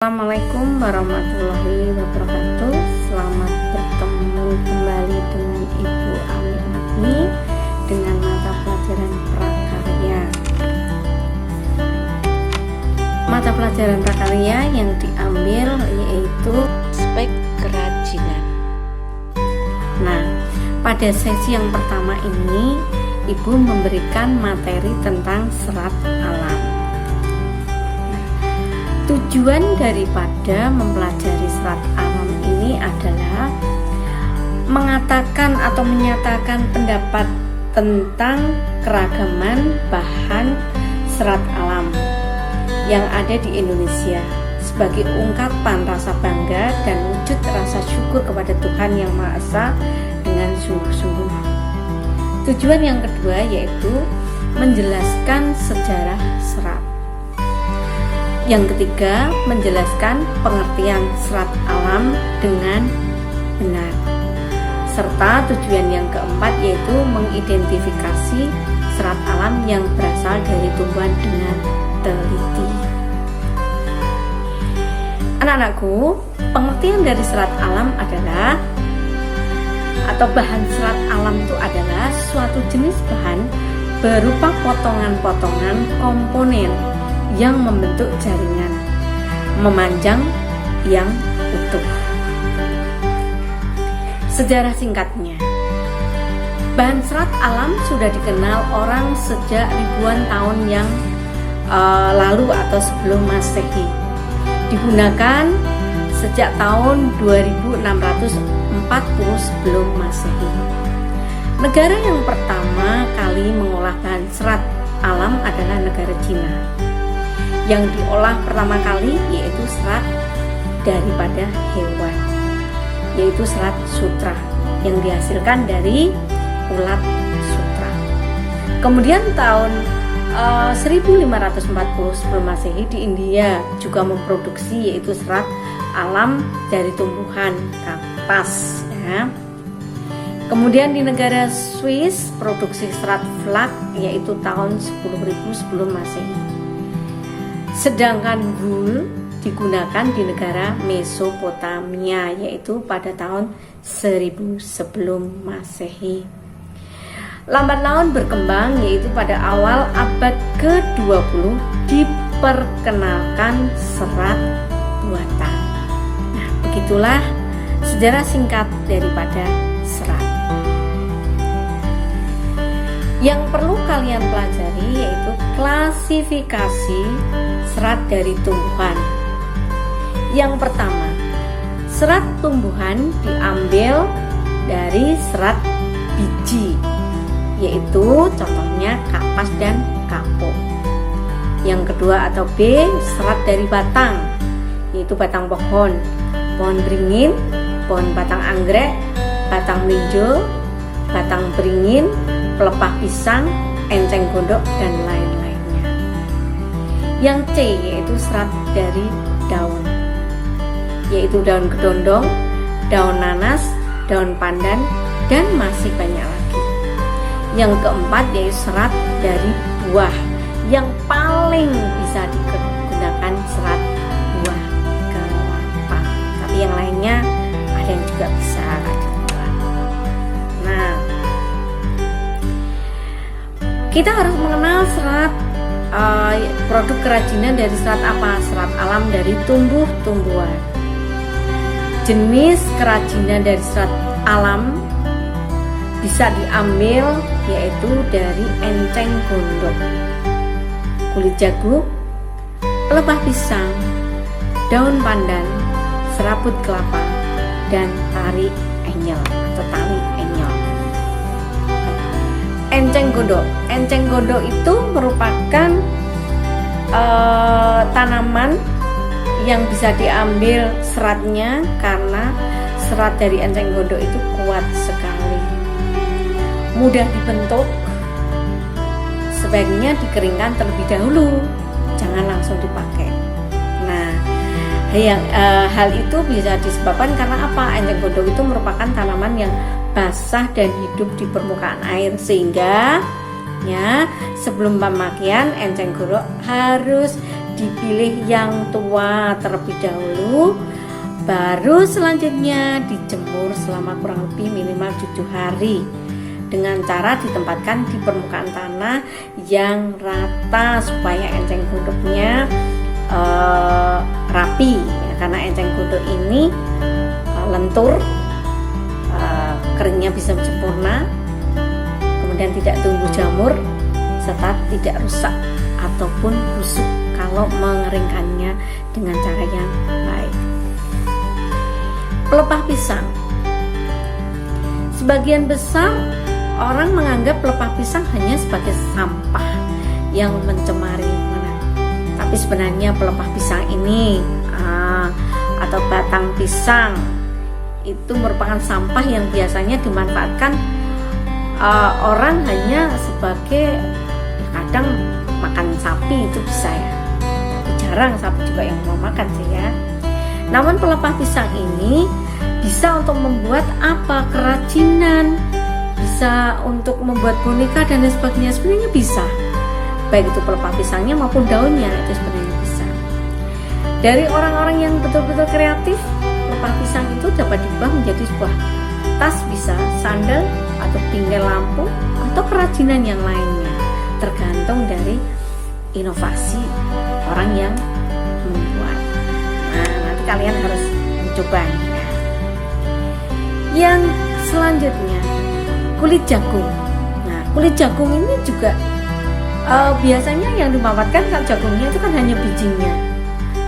Assalamualaikum warahmatullahi wabarakatuh. Selamat bertemu kembali dengan Ibu Aminatni dengan mata pelajaran prakarya. Mata pelajaran prakarya yang diambil yaitu aspek kerajinan. Nah, pada sesi yang pertama ini Ibu memberikan materi tentang serat alam. Tujuan daripada mempelajari serat alam ini adalah mengatakan atau menyatakan pendapat tentang keragaman bahan serat alam yang ada di Indonesia sebagai ungkapan rasa bangga dan wujud rasa syukur kepada Tuhan Yang Maha Esa dengan sungguh-sungguh. Tujuan yang kedua yaitu menjelaskan sejarah serat. Yang ketiga, menjelaskan pengertian serat alam dengan benar. Serta tujuan yang keempat yaitu mengidentifikasi serat alam yang berasal dari tumbuhan dengan teliti. Anak-anakku, pengertian dari serat alam adalah atau bahan serat alam itu adalah suatu jenis bahan berupa potongan-potongan komponen yang membentuk jaringan memanjang yang utuh. Sejarah singkatnya, bahan serat alam sudah dikenal orang sejak ribuan tahun yang lalu atau sebelum Masehi. Digunakan sejak tahun 2640 sebelum Masehi. Negara yang pertama kali mengolah bahan serat alam adalah negara Cina. Yang diolah pertama kali yaitu serat daripada hewan, yaitu serat sutra yang dihasilkan dari ulat sutra. Kemudian tahun 1540 sebelum Masehi di India juga memproduksi yaitu serat alam dari tumbuhan kapas ya. Kemudian di negara Swiss produksi serat flak yaitu tahun 10.000 sebelum Masehi. Sedangkan wool digunakan di negara Mesopotamia yaitu pada tahun 1000 sebelum Masehi. Lambat laun berkembang yaitu pada awal abad ke-20 diperkenalkan serat buatan. Nah, begitulah sejarah singkat daripada serat. Yang perlu kalian pelajari yaitu klasifikasi serat dari tumbuhan. Yang pertama, serat tumbuhan diambil dari serat biji, yaitu contohnya kapas dan kapuk. Yang kedua atau B, serat dari batang, yaitu batang pohon, pohon beringin, pohon batang anggrek, batang melinjo, batang beringin, pelepah pisang, enceng gondok, dan lain-lainnya. Yang C yaitu serat dari daun, yaitu daun kedondong, daun nanas, daun pandan, dan masih banyak lagi. Yang keempat yaitu serat dari buah, yang paling bisa digunakan serat buah kelapa, tapi yang lainnya ada yang juga bisa dijual. Nah, kita harus mengenal serat produk kerajinan dari serat apa? Serat alam dari tumbuh-tumbuhan. Jenis kerajinan dari serat alam bisa diambil yaitu dari enceng gondok, kulit jagung, pelepah pisang, daun pandan, serabut kelapa, dan tali enyel atau tali enyel. Enceng gondok itu merupakan tanaman yang bisa diambil seratnya karena serat dari enceng gondok itu kuat sekali, mudah dibentuk. Sebaiknya dikeringkan terlebih dahulu, jangan langsung dipakai. Nah, hal itu bisa disebabkan karena apa? Enceng gondok itu merupakan tanaman yang basah dan hidup di permukaan air, sehingga sebelum pemakaian enceng gondok harus dipilih yang tua terlebih dahulu, baru selanjutnya dijemur selama kurang lebih minimal 7 hari dengan cara ditempatkan di permukaan tanah yang rata supaya enceng gondoknya rapi ya, karena enceng gondok ini lentur, keringnya bisa sempurna, kemudian tidak tumbuh jamur serta tidak rusak ataupun busuk kalau mengeringkannya dengan cara yang baik. Pelepah pisang, sebagian besar orang menganggap pelepah pisang hanya sebagai sampah yang mencemari lingkungan. Tapi sebenarnya pelepah pisang ini atau batang pisang itu merupakan sampah yang biasanya dimanfaatkan orang hanya sebagai kadang makan sapi itu bisa ya, tapi jarang sapi juga yang mau makan sih ya. Namun pelepah pisang ini bisa untuk membuat apa, kerajinan, bisa untuk membuat boneka dan lain sebagainya. Sebenarnya bisa, baik itu pelepah pisangnya maupun daunnya itu sebenarnya bisa. Dari orang-orang yang betul-betul kreatif, pelepah pisang itu dapat diubah menjadi sebuah tas, bisa sandal atau tinggal lampu atau kerajinan yang lainnya, tergantung dari inovasi orang yang membuat. Nah, nanti kalian harus mencobanya. Yang selanjutnya, kulit jagung. Nah, kulit jagung ini juga biasanya yang dimanfaatkan saat jagungnya itu kan hanya bijinya,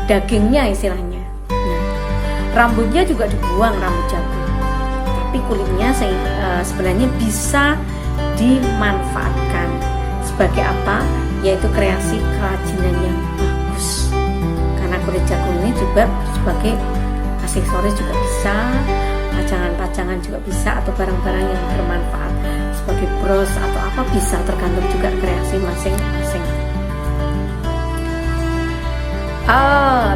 dagingnya istilahnya. Nah, rambutnya juga dibuang, rambut jagung. Tapi kulitnya sebenarnya bisa dimanfaatkan sebagai apa? Yaitu kreasi kerajinan yang bagus. Karena kulit jagung ini juga sebagai aksesoris juga bisa, pacangan-pacangan juga bisa, atau barang-barang yang bermanfaat sebagai bros atau apa bisa, tergantung juga kreasi masing-masing.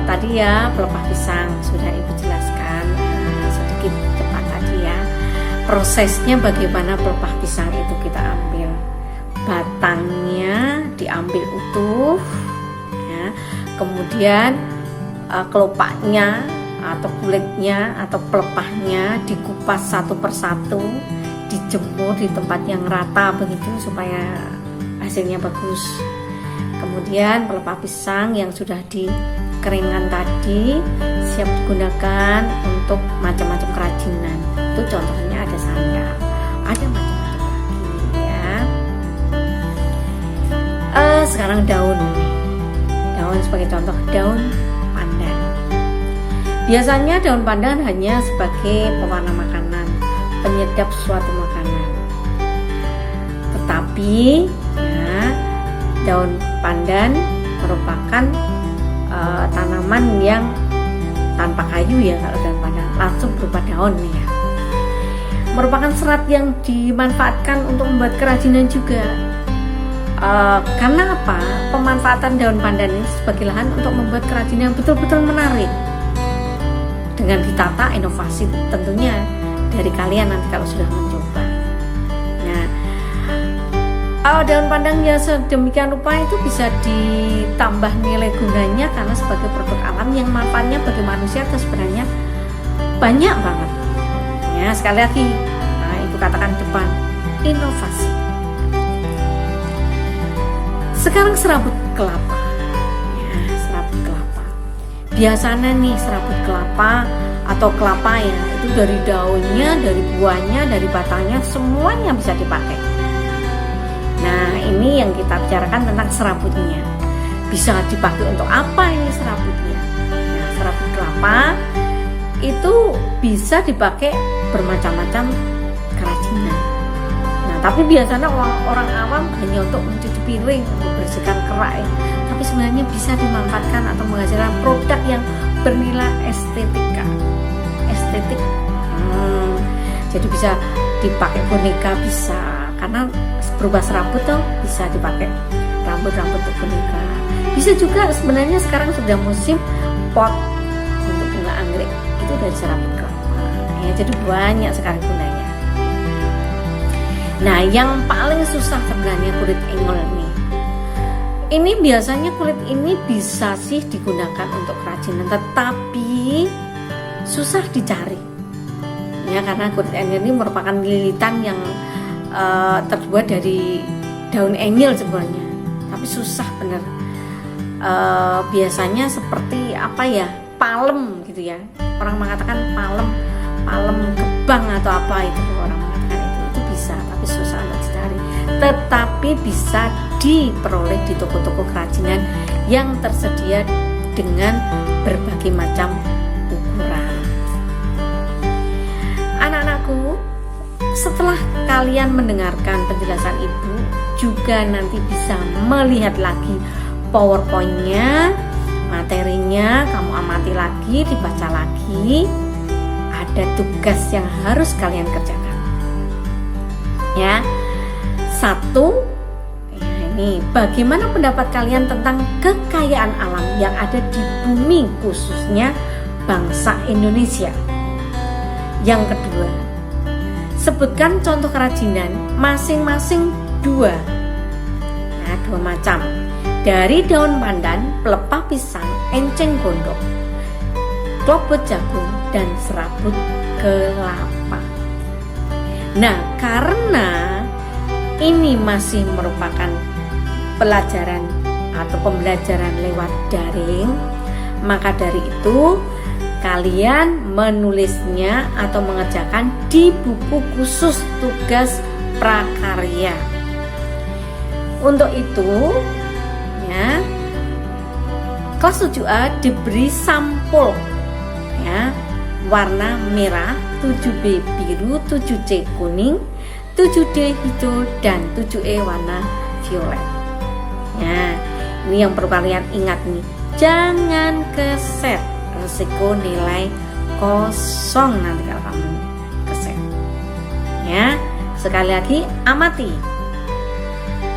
Tadi ya pelepah pisang sudah Ibu jelaskan sedikit cepat tadi ya. Prosesnya bagaimana pelepah pisang itu kita ambil batangnya, diambil utuh ya. Kemudian kelopaknya atau kulitnya atau pelepahnya dikupas satu persatu, dijemur di tempat yang rata begitu supaya hasilnya bagus. Kemudian pelepah pisang yang sudah dikeringkan tadi siap digunakan untuk macam-macam kerajinan. Itu contohnya ada sandal, ada macam-macam lagi ya. Sekarang daun sebagai contoh, daun pandan. Biasanya daun pandan hanya sebagai pewarna makanan, penyedap suatu makanan. Tetapi ya, daun pandan merupakan tanaman yang tanpa kayu ya. Kalau daun pandan langsung berupa daun ya. Merupakan serat yang dimanfaatkan untuk membuat kerajinan juga. Karena apa? Pemanfaatan daun pandan ini sebagai lahan untuk membuat kerajinan yang betul-betul menarik. Dengan ditata inovasi tentunya dari kalian nanti kalau sudah mencoba. Nah, daun pandan yang sedemikian rupa itu bisa ditambah nilai gunanya karena sebagai produk alam yang manfaatnya bagi manusia itu sebenarnya banyak banget. Ya, sekali lagi, Ibu katakan depan inovasi. Sekarang serabut kelapa. Ya, serabut kelapa. Biasanya nih serabut kelapa atau kelapa ya, itu dari daunnya, dari buahnya, dari batangnya, semuanya bisa dipakai. Nah, ini yang kita bicarakan tentang serabutnya. Bisa dipakai untuk apa ini serabutnya? Nah, serabut kelapa itu bisa dipakai bermacam-macam kerajinan. Nah, tapi biasanya orang awam hanya untuk mencuci piring, untuk membersihkan kerak ya. Tapi sebenarnya bisa dimanfaatkan atau menghasilkan produk yang bernilai estetika. Estetik. Jadi bisa dipakai boneka bisa, karena berubah serabut tuh bisa dipakai rambut-rambut untuk boneka. Bisa juga sebenarnya sekarang sudah musim pot untuk bunga anggrek itu dari serabut kelapa. Ya, jadi banyak sekali gunanya. Nah, yang paling susah sebenarnya kulit engol nih. Ini biasanya kulit ini bisa sih digunakan untuk kerajinan, tetapi susah dicari. Ya, karena kulit angel ini merupakan lilitan yang terbuat dari daun angel sebenarnya, tapi susah bener. Biasanya seperti apa ya, palem gitu ya. Orang mengatakan palem gebang atau apa itu, orang mengatakan itu bisa, tapi susah untuk dicari. Tetapi bisa diperoleh di toko-toko kerajinan yang tersedia dengan berbagai macam ukuran. Anak-anakku, setelah kalian mendengarkan penjelasan ibu, juga nanti bisa melihat lagi PowerPoint-nya, materinya, kamu amati lagi, dibaca lagi. Ada tugas yang harus kalian kerjakan. Ya, 1, ya ini, bagaimana pendapat kalian tentang kekayaan alam yang ada di bumi, khususnya bangsa Indonesia? Yang kedua, sebutkan contoh kerajinan masing-masing 2. Nah, 2 macam. Dari daun pandan, pelepah pisang, enceng gondok, klobot jagung, dan serabut kelapa. Nah, karena ini masih merupakan pelajaran atau pembelajaran lewat daring, maka dari itu kalian menulisnya atau mengerjakan di buku khusus tugas prakarya. Untuk itu, ya, kelas 7A diberi sampul, ya, warna merah, 7B biru, 7C kuning, 7D hijau, dan 7E warna violet. Ya, ini yang perlu kalian ingat nih, jangan keset, resiko nilai kosong nanti kalau kamu keset. Ya, sekali lagi amati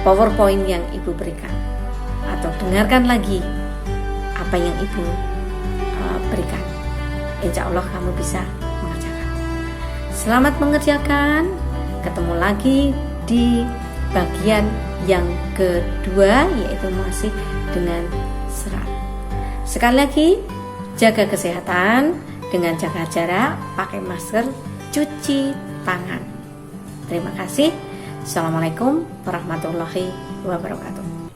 PowerPoint yang ibu berikan, atau dengarkan lagi apa yang ibu berikan. Insya Allah kamu bisa mengerjakan. Selamat mengerjakan. Ketemu lagi di bagian yang kedua, yaitu masih dengan serat. Sekali lagi, jaga kesehatan dengan jaga jarak, pakai masker, cuci tangan. Terima kasih. Assalamualaikum warahmatullahi wabarakatuh.